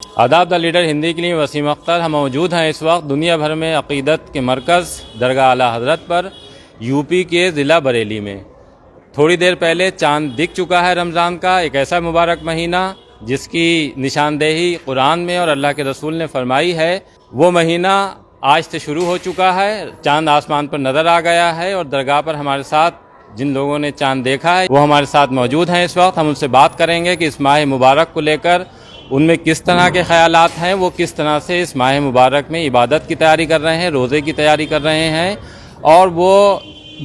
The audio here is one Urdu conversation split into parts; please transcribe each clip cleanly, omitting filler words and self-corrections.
آداب دا لیڈر ہندی کے لیے وسیم اختر ہم موجود ہیں اس وقت دنیا بھر میں عقیدت کے مرکز درگاہ اعلیٰ حضرت پر یو پی کے ضلع بریلی میں تھوڑی دیر پہلے چاند دکھ چکا ہے رمضان کا، ایک ایسا مبارک مہینہ جس کی نشاندہی قرآن میں اور اللہ کے رسول نے فرمائی ہے۔ وہ مہینہ آج سے شروع ہو چکا ہے، چاند آسمان پر نظر آ گیا ہے اور درگاہ پر ہمارے ساتھ جن لوگوں نے چاند دیکھا ہے وہ ہمارے ساتھ موجود ہیں۔ اس وقت ہم ان سے بات کریں گے کہ اس ماہ مبارک کو لے کر ان میں کس طرح کے خیالات ہیں، وہ کس طرح سے اس ماہ مبارک میں عبادت کی تیاری کر رہے ہیں، روزے کی تیاری کر رہے ہیں، اور وہ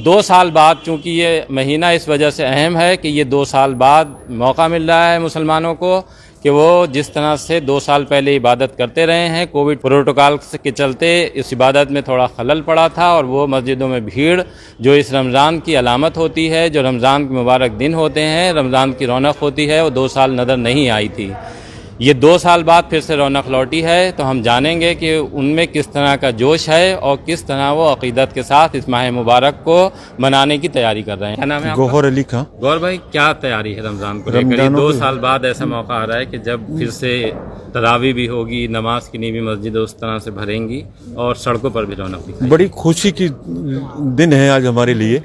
2 سال بعد، چونکہ یہ مہینہ اس وجہ سے اہم ہے کہ یہ 2 سال بعد موقع مل رہا ہے مسلمانوں کو کہ وہ جس طرح سے 2 سال پہلے عبادت کرتے رہے ہیں، کووڈ پروٹوکال کے چلتے اس عبادت میں تھوڑا خلل پڑا تھا اور وہ مسجدوں میں بھیڑ جو اس رمضان کی علامت ہوتی ہے، جو رمضان کے مبارک دن ہوتے ہیں، رمضان کی رونق ہوتی ہے، وہ 2 سال نظر نہیں آئی تھی۔ یہ 2 سال بعد پھر سے رونق لوٹی ہے، تو ہم جانیں گے کہ ان میں کس طرح کا جوش ہے اور کس طرح وہ عقیدت کے ساتھ اس ماہ مبارک کو منانے کی تیاری کر رہے ہیں۔ کیا نام ہے آپ کا؟ گوہر علی خان۔ گور بھائی، کیا تیاری ہے رمضان کو لے کر؟ یہ 2 سال بعد ایسا موقع آ رہا ہے کہ جب پھر سے تراویح بھی ہوگی، نماز کے لیے بھی مسجد اس طرح سے بھریں گی اور سڑکوں پر بھی رونق دکھائے گی۔ بڑی خوشی کی دن ہے آج ہمارے لیے،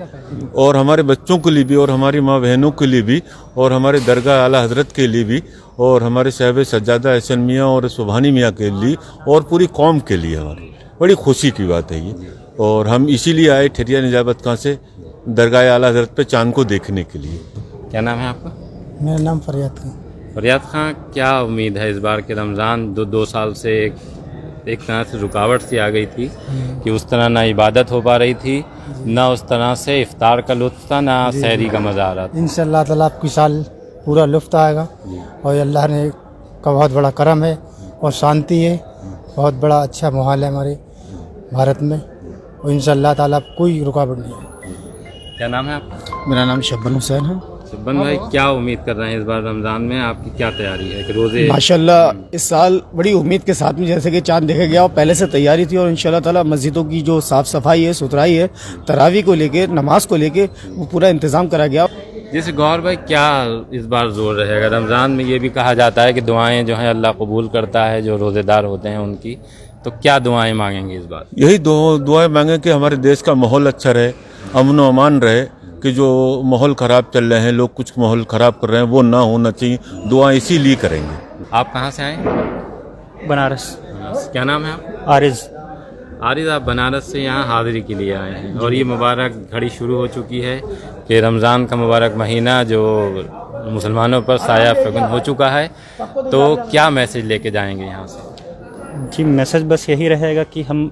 اور ہمارے بچوں کے لیے بھی، اور ہماری ماں بہنوں کے لیے بھی، اور ہمارے درگاہ اعلیٰ حضرت کے لیے بھی، اور ہمارے صاحب سجادہ احسن میاں اور سبحانی میاں کے لیے، اور پوری قوم کے لیے ہماری بڑی خوشی کی بات ہے یہ۔ اور ہم اسی لیے آئے ٹھریا نجابت خان سے درگاہ اعلیٰ حضرت پہ چاند کو دیکھنے کے لیے۔ کیا نام ہے آپ کا؟ میرا نام فریاد خان۔ فریاد خان، کیا امید ہے اس بار کے رمضان 2 سال سے ایک طرح سے رکاوٹ سی آ گئی تھی کہ اس طرح نہ عبادت ہو پا رہی تھی، نہ اس طرح سے افطار کا لطف تھا، نہ سحری کا مزہ آ رہا تھا۔ انشاءاللہ تعالیٰ آپ کی سال پورا لطف آئے گا، اور اللہ نے کا بہت بڑا کرم ہے اور شانتی ہے، بہت بڑا اچھا ماحول ہے ہمارے بھارت میں، اور انشاءاللہ تعالیٰ کوئی رکاوٹ نہیں ہے۔ کیا نام ہے آپ کا؟ میرا نام شبن حسین ہے۔ شبن بھائی، کیا امید کر رہے ہیں اس بار رمضان میں؟ آپ کی کیا تیاری ہے کہ روزے؟ ماشاءاللہ اس سال بڑی امید کے ساتھ میں جیسے کہ چاند دیکھا گیا اور پہلے سے تیاری تھی، اور انشاءاللہ تعالیٰ مسجدوں کی جو صاف صفائی ہے، ستھرائی ہے، تراویح کو لے کے، نماز کو لے کے وہ پورا انتظام کرا گیا۔ جیسے گوھر بھائی، کیا اس بار زور رہے گا؟ رمضان میں یہ بھی کہا جاتا ہے کہ دعائیں جو ہیں اللہ قبول کرتا ہے جو روزے دار ہوتے ہیں ان کی، تو کیا دعائیں مانگیں گے اس بار؟ یہی دعائیں مانگیں کہ ہمارے دیش کا ماحول اچھا رہے، امن و امان رہے، کہ جو ماحول خراب چل رہے ہیں، لوگ کچھ ماحول خراب کر رہے ہیں، وہ نہ ہونا چاہیے۔ دعائیں اسی لیے کریں گے۔ آپ کہاں سے آئے ہیں؟ بنارس۔ کیا نام ہے آپ؟ عارض۔ عارض، آپ بنارس سے یہاں حاضری کے لیے آئے ہیں، اور یہ مبارک گھڑی شروع ہو چکی ہے کہ رمضان کا مبارک مہینہ جو مسلمانوں پر سایہ فگن ہو چکا ہے، تو کیا میسج لے کے جائیں گے یہاں سے؟ جی، میسج بس یہی رہے گا کہ ہم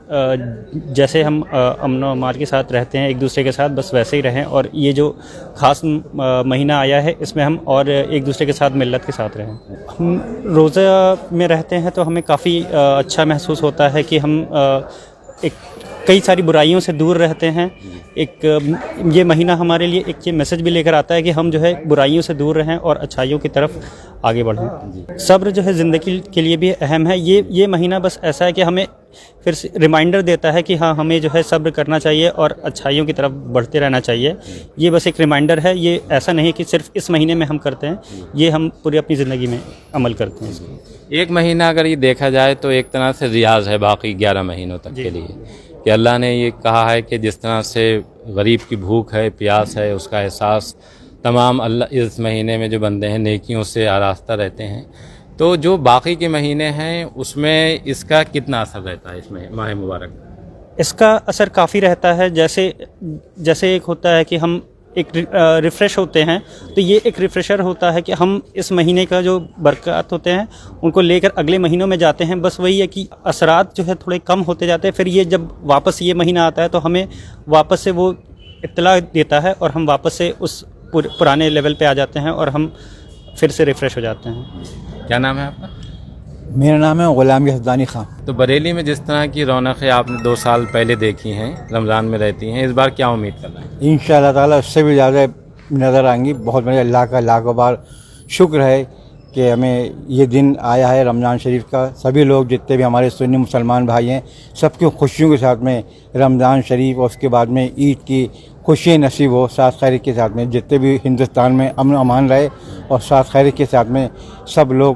جیسے ہم امن و امان کے ساتھ رہتے ہیں ایک دوسرے کے ساتھ، بس ویسے ہی رہیں، اور یہ جو خاص مہینہ آیا ہے اس میں ہم اور ایک دوسرے کے ساتھ ملت کے ساتھ رہیں۔ ہم روزہ میں رہتے ہیں تو ہمیں کافی اچھا محسوس ہوتا ہے کہ ہم کئی ساری برائیوں سے دور رہتے ہیں۔ یہ مہینہ ہمارے لیے ایک یہ میسج بھی لے کر آتا ہے کہ ہم جو ہے برائیوں سے دور رہیں اور اچھائیوں کی طرف آگے بڑھیں۔ صبر جو ہے زندگی کے لیے بھی اہم ہے۔ یہ مہینہ بس ایسا ہے کہ ہمیں پھر ریمائنڈر دیتا ہے کہ ہاں ہمیں جو ہے صبر کرنا چاہیے اور اچھائیوں کی طرف بڑھتے رہنا چاہیے۔ یہ بس ایک ریمائنڈر ہے، یہ ایسا نہیں کہ صرف اس مہینے میں ہم کرتے ہیں، یہ ہم پوری اپنی زندگی میں عمل کرتے ہیں۔ ایک مہینہ اگر یہ دیکھا جائے تو ایک طرح سے ریاض ہے باقی 11 مہینوں تک کے لیے، کہ اللہ نے یہ کہا ہے کہ جس طرح سے غریب کی بھوک ہے، پیاس ہے، اس کا احساس تمام اللہ اس مہینے میں جو بندے ہیں نیکیوں سے آراستہ رہتے ہیں، تو جو باقی کے مہینے ہیں اس میں اس کا کتنا اثر رہتا ہے اس میں ماہ مبارک؟ اس کا اثر کافی رہتا ہے۔ جیسے ایک ہوتا ہے کہ ہم ایک ریفریش ہوتے ہیں، تو یہ ایک ریفریشر ہوتا ہے کہ ہم اس مہینے کا جو برکات ہوتے ہیں ان کو لے کر اگلے مہینوں میں جاتے ہیں۔ بس وہی ہے کہ اثرات جو ہے تھوڑے کم ہوتے جاتے ہیں، پھر یہ جب واپس یہ مہینہ آتا ہے تو ہمیں واپس سے وہ اطلاع دیتا ہے اور ہم واپس سے اس پرانے لیول پہ آ جاتے ہیں اور ہم پھر سے ریفریش ہو جاتے ہیں۔ کیا نام ہے آپ کا؟ میرا نام ہے غلام یزدانی خان۔ تو بریلی میں جس طرح کی رونقیں آپ نے 2 سال پہلے دیکھی ہیں، رمضان میں رہتی ہیں، اس بار کیا امید کر رہے ہیں؟ انشاءاللہ تعالیٰ اس سے بھی زیادہ نظر آئیں گی۔ بہت بڑے اللہ کا لاکھوں بار شکر ہے کہ ہمیں یہ دن آیا ہے رمضان شریف کا۔ سبھی لوگ جتنے بھی ہمارے سنی مسلمان بھائی ہیں، سب کی خوشیوں کے ساتھ میں رمضان شریف اور اس کے بعد میں عید کی خوشی نصیب ہو، ساتھ خیریت کے ساتھ میں جتنے بھی ہندوستان میں امن و امان رہے، اور ساتھ خیریت کے ساتھ میں سب لوگ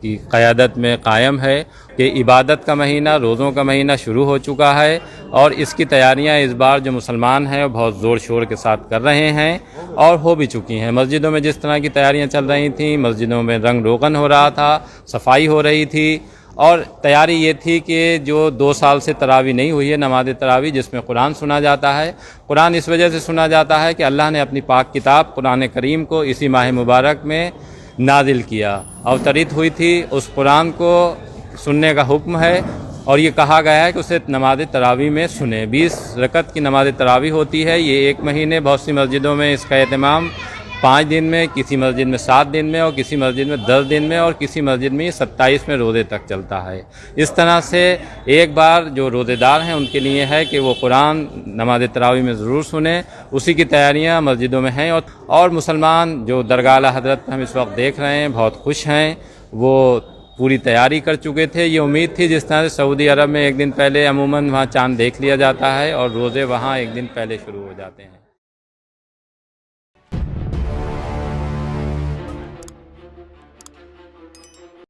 کی قیادت میں قائم ہے کہ عبادت کا مہینہ، روزوں کا مہینہ شروع ہو چکا ہے، اور اس کی تیاریاں اس بار جو مسلمان ہیں وہ بہت زور شور کے ساتھ کر رہے ہیں اور ہو بھی چکی ہیں۔ مسجدوں میں جس طرح کی تیاریاں چل رہی تھیں، مسجدوں میں رنگ روغن ہو رہا تھا، صفائی ہو رہی تھی، اور تیاری یہ تھی کہ جو 2 سال سے تراویح نہیں ہوئی ہے، نماز تراویح جس میں قرآن سنا جاتا ہے، قرآن اس وجہ سے سنا جاتا ہے کہ اللہ نے اپنی پاک کتاب قرآن کریم کو اسی ماہ مبارک میں نازل کیا، اوترت ہوئی تھی، اس قرآن کو سننے کا حکم ہے، اور یہ کہا گیا ہے کہ اسے نماز تراویح میں سنیں۔ 20 رکعت کی نماز تراویح ہوتی ہے، یہ ایک مہینے بہت سی مسجدوں میں اس کا اہتمام 5 دن میں، کسی مسجد میں 7 دن میں، اور کسی مسجد میں 10 دن میں، اور کسی مسجد میں 27 میں روزے تک چلتا ہے۔ اس طرح سے ایک بار جو روزے دار ہیں ان کے لیے ہے کہ وہ قرآن نماز تراویح میں ضرور سنیں، اسی کی تیاریاں مسجدوں میں ہیں، اور مسلمان جو درگاہ اعلیٰ حضرت ہم اس وقت دیکھ رہے ہیں بہت خوش ہیں، وہ پوری تیاری کر چکے تھے۔ یہ امید تھی جس طرح سے سعودی عرب میں ایک دن پہلے عموماً وہاں چاند دیکھ لیا جاتا ہے اور روزے وہاں ایک دن پہلے شروع ہو جاتے ہیں۔